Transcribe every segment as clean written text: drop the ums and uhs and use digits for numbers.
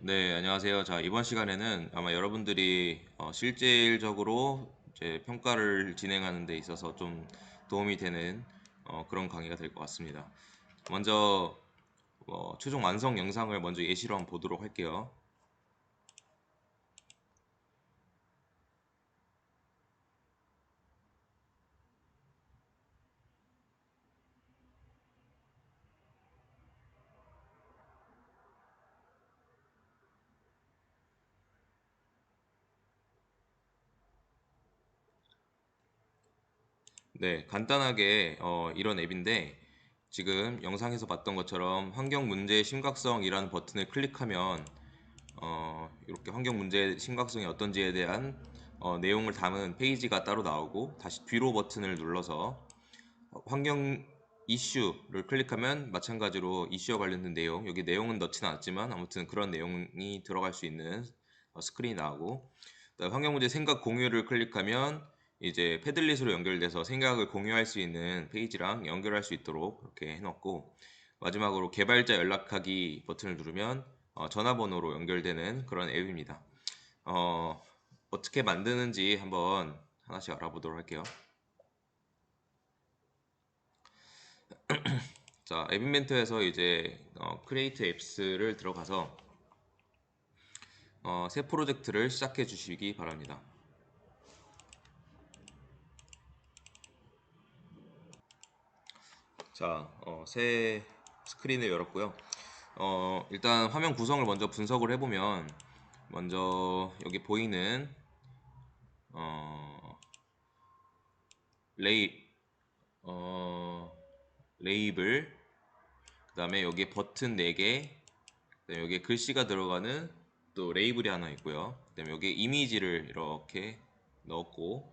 네, 안녕하세요. 자, 이번 시간에는 아마 여러분들이 실질적으로 이제 평가를 진행하는 데 있어서 좀 도움이 되는 그런 강의가 될 것 같습니다. 먼저 최종 완성 영상을 먼저 예시로 한번 보도록 할게요. 네, 간단하게 이런 앱인데 지금 영상에서 봤던 것처럼 환경 문제의 심각성이라는 버튼을 클릭하면 이렇게 환경 문제의 심각성이 어떤지에 대한 내용을 담은 페이지가 따로 나오고, 다시 뒤로 버튼을 눌러서 환경 이슈를 클릭하면 마찬가지로 이슈와 관련된 내용, 여기 내용은 넣지는 않았지만 아무튼 그런 내용이 들어갈 수 있는 스크린이 나오고, 그다음에 환경 문제 생각 공유를 클릭하면 이제 패들릿으로 연결돼서 생각을 공유할 수 있는 페이지랑 연결할 수 있도록 이렇게 해놓고, 마지막으로 개발자 연락하기 버튼을 누르면 전화번호로 연결되는 그런 앱입니다. 어떻게 만드는지 한번 하나씩 알아보도록 할게요. 자, 앱 인벤터에서 이제 크리에이트 앱스를 들어가서 새 프로젝트를 시작해 주시기 바랍니다. 자, 새 스크린을 열었고요. 일단 화면 구성을 먼저 분석을 해보면, 먼저 여기 보이는 어, 레이 어, 레이블, 그 다음에 여기에 버튼 4개, 그다음에 여기에 글씨가 들어가는 또 레이블이 하나 있고요. 그 다음에 여기에 이미지를 이렇게 넣었고,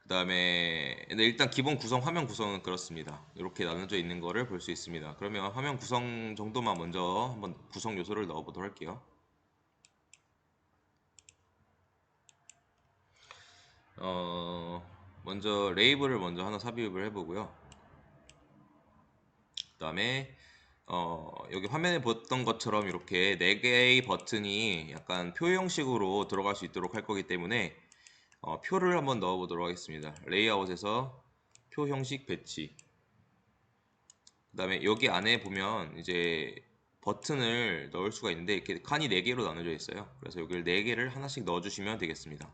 그 다음에 일단 기본 구성, 화면 구성은 그렇습니다. 이렇게 나눠져 있는 거를 볼 수 있습니다. 그러면 화면 구성 정도만 먼저 한번 구성 요소를 넣어 보도록 할게요. 먼저 레이블을 먼저 하나 삽입을 해보고요. 그 다음에 여기 화면에 봤던 것처럼 이렇게 4개의 버튼이 약간 표 형식으로 들어갈 수 있도록 할 거기 때문에 표를 한번 넣어 보도록 하겠습니다. 레이아웃에서 표 형식 배치, 그 다음에 여기 안에 보면 이제 버튼을 넣을 수가 있는데 이렇게 칸이 4개로 나눠져 있어요. 그래서 여기를 4개를 하나씩 넣어 주시면 되겠습니다.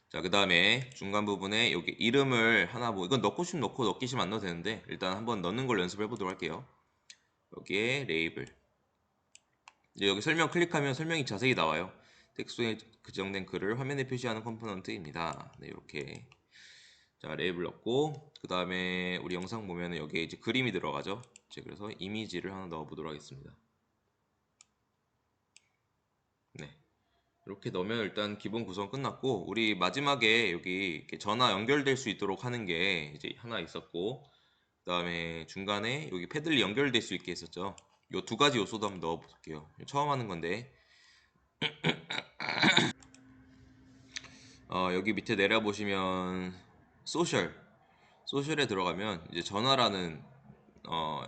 자, 그 다음에 중간 부분에 여기 이름을 하나, 뭐 이건 넣고 싶으면 넣고 넣기 싫으면 안 넣어도 되는데 일단 한번 넣는 걸 연습해 보도록 할게요. 여기에 레이블, 이제 여기 설명 클릭하면 설명이 자세히 나와요. 텍스트에 지정된 글을 화면에 표시하는 컴포넌트입니다. 네, 이렇게. 자, 레이블 넣고, 그 다음에 우리 영상 보면은 여기에 이제 그림이 들어가죠. 이제 그래서 이미지를 하나 넣어 보도록 하겠습니다. 네, 이렇게 넣으면 일단 기본 구성 끝났고, 우리 마지막에 여기 이렇게 전화 연결될 수 있도록 하는 게 이제 하나 있었고, 그 다음에 중간에 여기 패들리 연결될 수 있게 했었죠. 요 2가지 요소도 한번 넣어 볼게요. 처음 하는 건데, 여기 밑에 내려보시면 소셜, 소셜에 들어가면 이제 전화라는 어,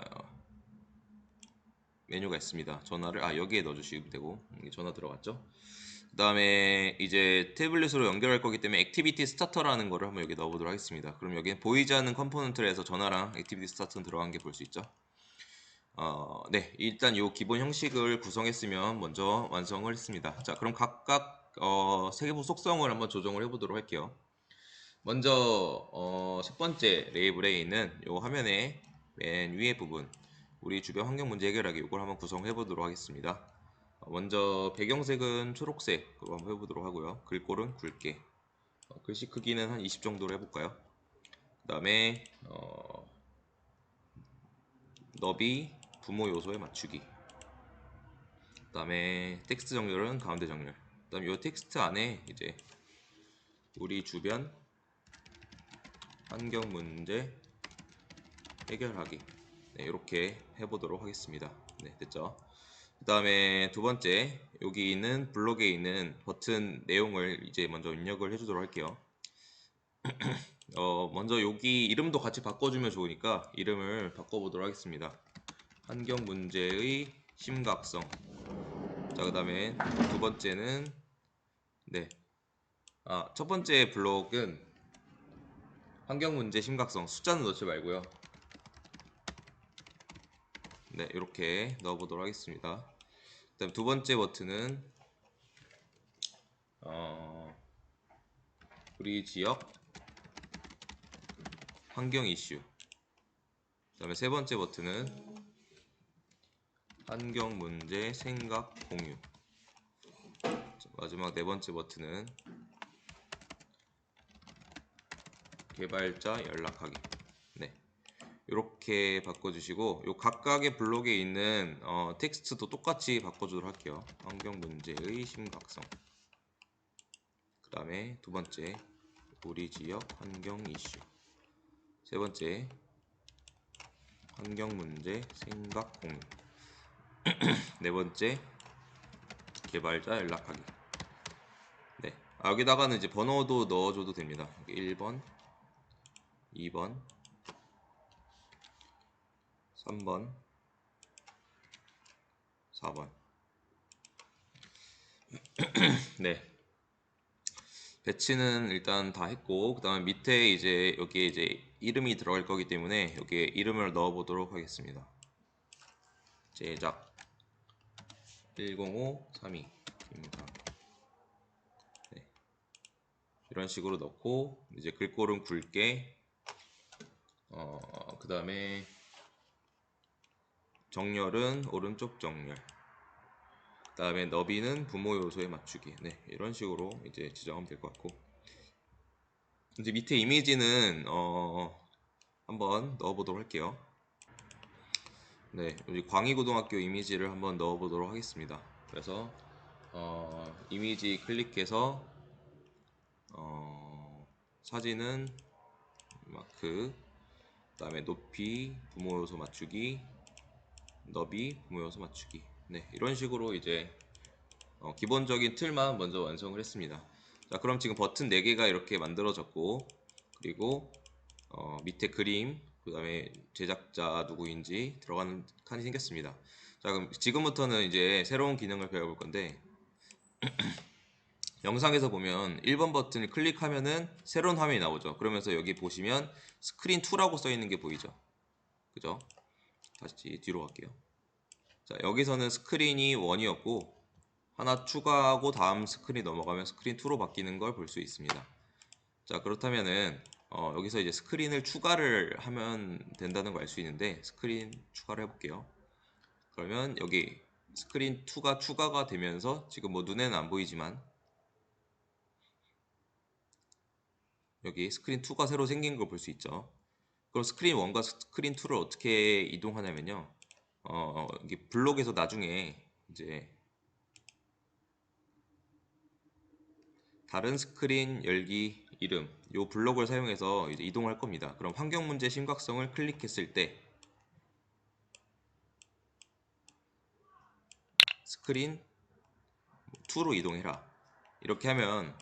메뉴가 있습니다. 전화를 여기에 넣어주시면 되고, 전화 들어갔죠. 그 다음에 이제 태블릿으로 연결할 거기 때문에 액티비티 스타터라는 거를 한번 여기 넣어보도록 하겠습니다. 그럼 여기는 보이지 않는 컴포넌트를 해서 전화랑 액티비티 스타터는 들어간 게 볼 수 있죠. 네, 일단 이 기본 형식을 구성했으면 먼저 완성을 했습니다. 자, 그럼 각각 세계부 속성을 한번 조정을 해보도록 할게요. 먼저 첫 번째 레이블에 있는 이 화면의 맨 위에 부분, 우리 주변 환경 문제 해결하기, 이걸 한번 구성해 보도록 하겠습니다. 먼저 배경색은 초록색으로 한번 해보도록 하고요. 글꼴은 굵게, 글씨 크기는 한 20 정도로 해볼까요? 그 다음에 너비 부모 요소에 맞추기, 그 다음에 텍스트 정렬은 가운데 정렬, 그 다음에 이 텍스트 안에 이제 우리 주변 환경 문제 해결하기, 네, 이렇게 해보도록 하겠습니다. 네, 됐죠? 그 다음에 두 번째, 여기 있는 블록에 있는 버튼 내용을 이제 먼저 입력을 해주도록 할게요. 먼저 여기 이름도 같이 바꿔주면 좋으니까 이름을 바꿔보도록 하겠습니다. 환경 문제의 심각성. 자, 그 다음에 두 번째는 첫 번째 블록은 환경 문제 심각성, 숫자는 넣지 말고요. 네, 이렇게 넣어보도록 하겠습니다. 그다음 두 번째 버튼은 우리 지역 환경 이슈. 그다음에 세 번째 버튼은 환경 문제 생각 공유. 마지막 네 번째 버튼은 개발자 연락하기. 네, 이렇게 바꿔주시고 요 각각의 블록에 있는 텍스트도 똑같이 바꿔주도록 할게요. 환경 문제의 심각성. 그 다음에 두 번째 우리 지역 환경 이슈. 세 번째 환경 문제 생각 공유. 네 번째 개발자 연락하기. 네, 여기다가는 이제 번호도 넣어줘도 됩니다. 1번, 2번, 3번, 4번. 네, 배치는 일단 다 했고, 그 다음에 밑에 이제 여기에 이제 이름이 들어갈 거기 때문에 여기에 이름을 넣어 보도록 하겠습니다. 제작 10532입니다. 네, 이런 식으로 넣고 이제 글꼴은 굵게, 그 다음에 정렬은 오른쪽 정렬, 그 다음에 너비는 부모 요소에 맞추기. 네, 이런 식으로 이제 지정하면 될 것 같고, 이제 밑에 이미지는 한번 넣어보도록 할게요. 네, 우리 광희고등학교 이미지를 한번 넣어보도록 하겠습니다. 그래서 이미지 클릭해서 사진은 마크, 그 다음에 높이 부모 요소 맞추기, 너비 부모 요소 맞추기. 네, 이런 식으로 이제 기본적인 틀만 먼저 완성을 했습니다. 자, 그럼 지금 버튼 4개가 이렇게 만들어졌고, 그리고 밑에 그림, 그 다음에 제작자 누구인지 들어가는 칸이 생겼습니다. 자, 그럼 지금부터는 이제 새로운 기능을 배워볼 건데, 영상에서 보면 1번 버튼을 클릭하면은 새로운 화면이 나오죠. 그러면서 여기 보시면 스크린 2라고 써 있는 게 보이죠. 그죠? 다시 뒤로 갈게요. 자, 여기서는 스크린이 1이었고 하나 추가하고 다음 스크린 넘어가면 스크린 2로 바뀌는 걸 볼 수 있습니다. 자, 그렇다면은 여기서 이제 스크린을 추가를 하면 된다는 걸 알 수 있는데, 스크린 추가를 해볼게요. 그러면 여기 스크린 2가 추가가 되면서 지금 뭐 눈에는 안 보이지만 여기 스크린 2가 새로 생긴 걸 볼 수 있죠. 그럼 스크린 1과 스크린 2를 어떻게 이동하냐면요. 이게 블록에서 나중에 이제 다른 스크린 열기 이름, 요 블록을 사용해서 이제 이동할 겁니다. 그럼 환경 문제 심각성을 클릭했을 때 스크린 2로 이동해라. 이렇게 하면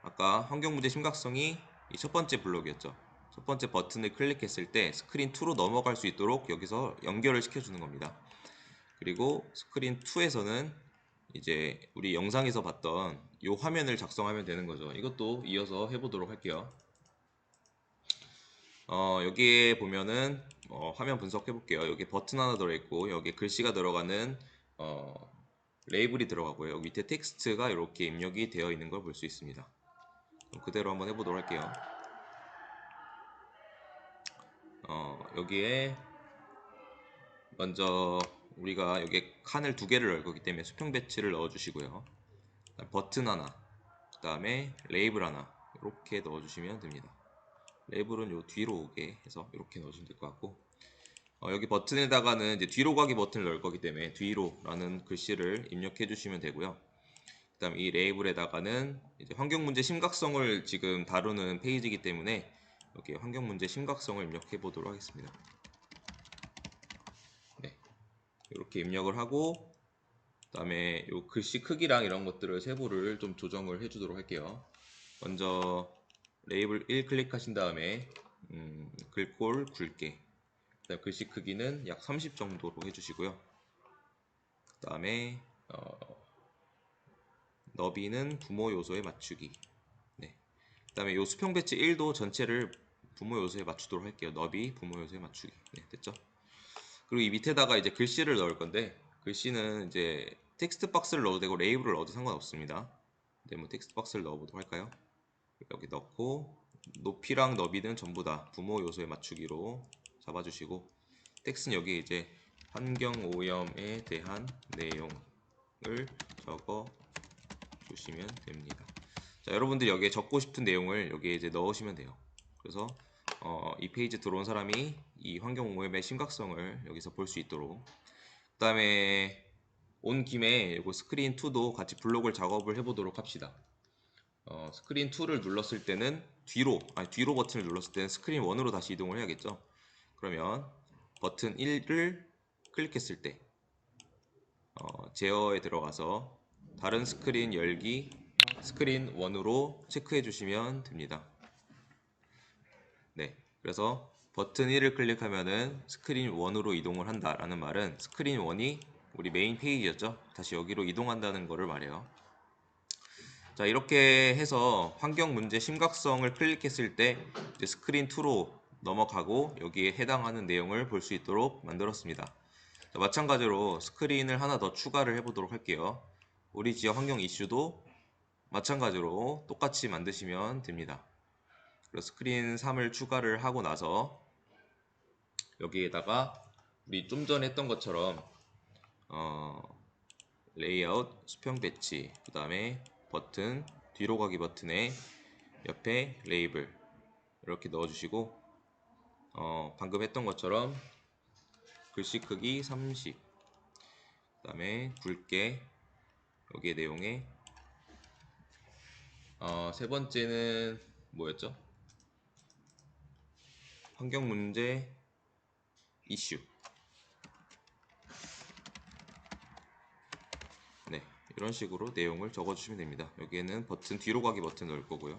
아까 환경 문제 심각성이 이 첫 번째 블록이었죠. 첫 번째 버튼을 클릭했을 때 스크린 2로 넘어갈 수 있도록 여기서 연결을 시켜주는 겁니다. 그리고 스크린 2에서는 이제 우리 영상에서 봤던 이 화면을 작성하면 되는 거죠. 이것도 이어서 해보도록 할게요. 여기에 보면은 화면 분석해 볼게요. 여기 버튼 하나 들어있고 여기 글씨가 들어가는 레이블이 들어가고요. 여기 밑에 텍스트가 이렇게 입력이 되어 있는 걸 볼 수 있습니다. 그럼 그대로 한번 해보도록 할게요. 여기에 먼저 우리가 여기에 칸을 2개를 넣을 거기 때문에 수평 배치를 넣어 주시고요. 버튼 하나, 그 다음에 레이블 하나 이렇게 넣어 주시면 됩니다. 레이블은 요 뒤로 오게 해서 이렇게 넣어주면 될 것 같고, 여기 버튼에다가는 이제 뒤로 가기 버튼을 넣을 거기 때문에 뒤로라는 글씨를 입력해 주시면 되고요. 그 다음 이 레이블에다가는 이제 환경 문제 심각성을 지금 다루는 페이지이기 때문에 여기 환경 문제 심각성을 입력해 보도록 하겠습니다. 네, 이렇게 입력을 하고, 그 다음에 요 글씨 크기랑 이런 것들을 세부를 좀 조정을 해 주도록 할게요. 먼저 레이블 1 클릭하신 다음에 글꼴 굵게, 그다음 글씨 크기는 약 30 정도로 해주시고요. 그다음에 너비는 부모 요소에 맞추기. 네. 그다음에 요 수평 배치 1도 전체를 부모 요소에 맞추도록 할게요. 너비 부모 요소에 맞추기. 네, 됐죠? 그리고 이 밑에다가 이제 글씨를 넣을 건데 글씨는 이제 텍스트 박스를 넣어도 되고 레이블을 넣어도 상관없습니다. 네, 뭐 텍스트 박스를 넣어보도록 할까요? 여기 넣고 높이랑 너비는 전부 다 부모 요소에 맞추기로 잡아주시고 텍스트는 여기 이제 환경 오염에 대한 내용을 적어 주시면 됩니다. 자, 여러분들이 여기에 적고 싶은 내용을 여기에 이제 넣으시면 돼요. 그래서 이 페이지 들어온 사람이 이 환경 오염의 심각성을 여기서 볼 수 있도록. 그 다음에 온 김에 이거 스크린 2도 같이 블록을 작업을 해보도록 합시다. 스크린 2를 눌렀을 때는 뒤로 버튼을 눌렀을 때는 스크린 1으로 다시 이동을 해야겠죠. 그러면 버튼 1을 클릭했을 때 제어에 들어가서 다른 스크린 열기 스크린 1으로 체크해 주시면 됩니다. 네, 그래서 버튼 1을 클릭하면은 스크린 1으로 이동을 한다라는 말은 스크린 1이 우리 메인 페이지였죠. 다시 여기로 이동한다는 거를 말해요. 자, 이렇게 해서 환경 문제 심각성을 클릭했을 때 이제 스크린 2로 넘어가고 여기에 해당하는 내용을 볼 수 있도록 만들었습니다. 자, 마찬가지로 스크린을 하나 더 추가를 해보도록 할게요. 우리 지역 환경 이슈도 마찬가지로 똑같이 만드시면 됩니다. 그리고 스크린 3을 추가를 하고 나서 여기에다가 우리 좀 전에 했던 것처럼 레이아웃, 수평 배치, 그 다음에 버튼, 뒤로 가기 버튼에 옆에 레이블 이렇게 넣어주시고 방금 했던 것처럼 글씨 크기 30, 그 다음에 굵게 여기에 내용에 세 번째는 뭐였죠? 환경 문제 이슈. 네, 이런 식으로 내용을 적어주시면 됩니다. 여기에는 버튼 뒤로 가기 버튼 넣을 거고요.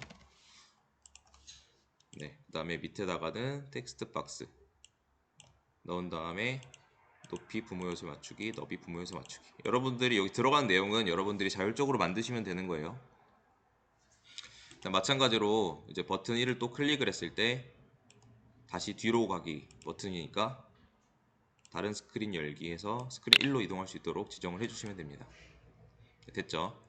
네, 그 다음에 밑에다가는 텍스트 박스 넣은 다음에 높이 부모 요소 맞추기, 너비 부모 요소 맞추기. 여러분들이 여기 들어간 내용은 여러분들이 자율적으로 만드시면 되는 거예요. 마찬가지로 이제 버튼 1을 또 클릭을 했을 때 다시 뒤로 가기 버튼이니까 다른 스크린 열기에서 스크린 1로 이동할 수 있도록 지정을 해주시면 됩니다. 됐죠?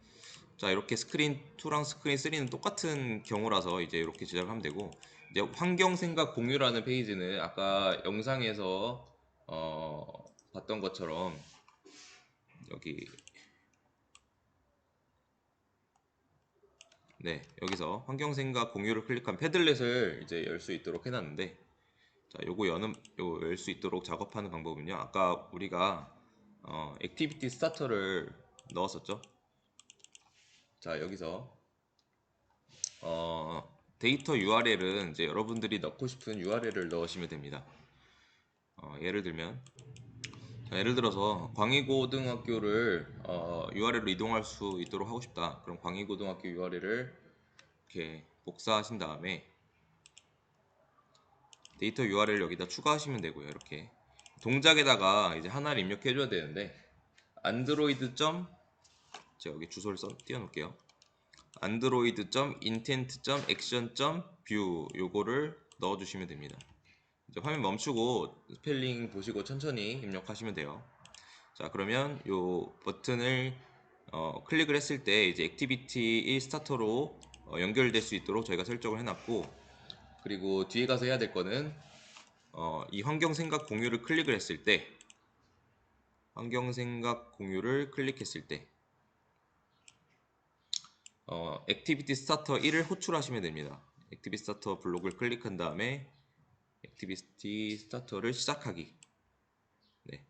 자, 이렇게 스크린 2랑 스크린 3는 똑같은 경우라서 이제 이렇게 제작하면 되고 이제 환경 생각 공유라는 페이지는 아까 영상에서 봤던 것처럼 여기 네, 여기서 환경 생각 공유를 클릭한 패들렛을 이제 열 수 있도록 해놨는데 자, 요거 열 수 있도록 작업하는 방법은요. 아까 우리가 액티비티 스타터를 넣었었죠. 자, 여기서 데이터 URL은 이제 여러분들이 넣고 싶은 URL을 넣으시면 됩니다. 예를 들면 예를 들어서 광희고등학교를 URL로 이동할 수 있도록 하고 싶다. 그럼 광희고등학교 URL을 이렇게 복사하신 다음에 데이터 URL 여기다 추가하시면 되고요. 이렇게 동작에다가 이제 하나를 입력해 줘야 되는데 안드로이드. 제가 여기 주소를 띄워 놓을게요. android.intent.action.view 요거를 넣어 주시면 됩니다. 이제 화면 멈추고 스펠링 보시고 천천히 입력하시면 돼요. 자, 그러면 요 버튼을 클릭을 했을 때 이제 액티비티 1 스타터로 연결될 수 있도록 저희가 설정을 해놨고, 그리고 뒤에 가서 해야 될 거는 이 환경생각 공유를 클릭을 했을 때 환경생각 공유를 클릭했을 때 액티비티 스타터 1을 호출하시면 됩니다. 액티비티 스타터 블록을 클릭한 다음에 액티비티 스타터를 시작하기. 네,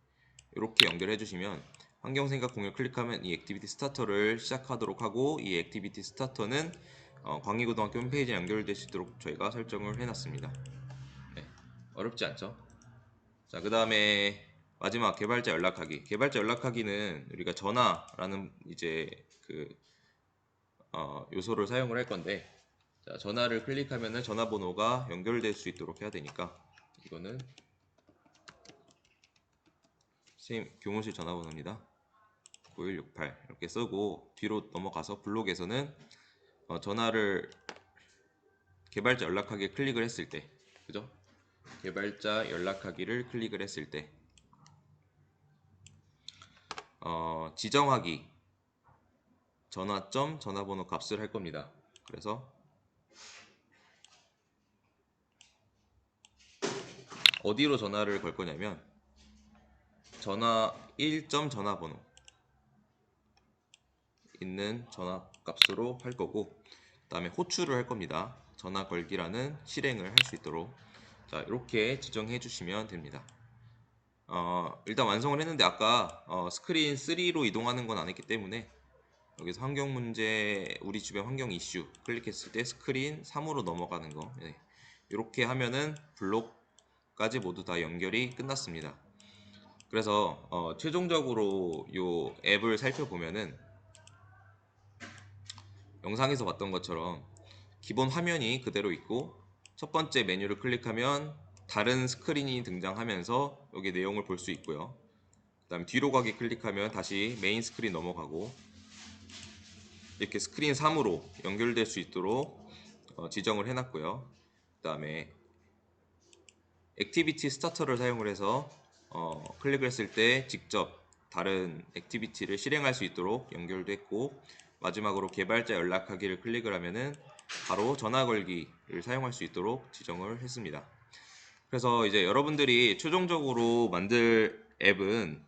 이렇게 연결해 주시면 환경생각 공유 클릭하면 이 액티비티 스타터를 시작하도록 하고 이 액티비티 스타터는 광희고등학교 홈페이지에 연결될 수 있도록 저희가 설정을 해놨습니다. 네, 어렵지 않죠? 자, 그 다음에 마지막 개발자 연락하기. 개발자 연락하기는 우리가 전화라는 이제 그 요소를 사용을 할 건데, 자, 전화를 클릭하면은 전화번호가 연결될 수 있도록 해야 되니까 이거는 선생님 교무실 전화번호입니다. 9168 이렇게 쓰고 뒤로 넘어가서 블록에서는 전화를 개발자 연락하기 클릭을 했을 때, 그죠? 개발자 연락하기를 클릭을 했을 때 지정하기 전화점 전화번호 값을 할 겁니다. 그래서 어디로 전화를 걸 거냐면 전화 1점 전화번호 있는 전화 값으로 할 거고, 그 다음에 호출을 할 겁니다. 전화 걸기라는 실행을 할 수 있도록 자 이렇게 지정해 주시면 됩니다. 일단 완성을 했는데 아까 스크린 3로 이동하는 건 안 했기 때문에 여기서 환경 문제 우리 주변 환경 이슈 클릭했을 때 스크린 3으로 넘어가는 거, 네. 이렇게 하면은 블록까지 모두 다 연결이 끝났습니다. 그래서 최종적으로 이 앱을 살펴보면은 영상에서 봤던 것처럼 기본 화면이 그대로 있고 첫 번째 메뉴를 클릭하면 다른 스크린이 등장하면서 여기 내용을 볼 수 있고요. 그 다음에 뒤로 가기 클릭하면 다시 메인 스크린 넘어가고 이렇게 스크린 3으로 연결될 수 있도록 지정을 해놨고요. 그 다음에 액티비티 스타터를 사용을 해서 클릭을 했을 때 직접 다른 액티비티를 실행할 수 있도록 연결도 했고, 마지막으로 개발자 연락하기를 클릭을 하면은 바로 전화 걸기를 사용할 수 있도록 지정을 했습니다. 그래서 이제 여러분들이 최종적으로 만들 앱은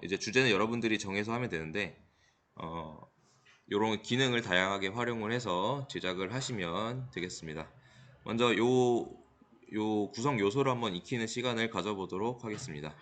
이제 주제는 여러분들이 정해서 하면 되는데 이런 기능을 다양하게 활용을 해서 제작을 하시면 되겠습니다. 먼저 요 구성 요소를 한번 익히는 시간을 가져보도록 하겠습니다.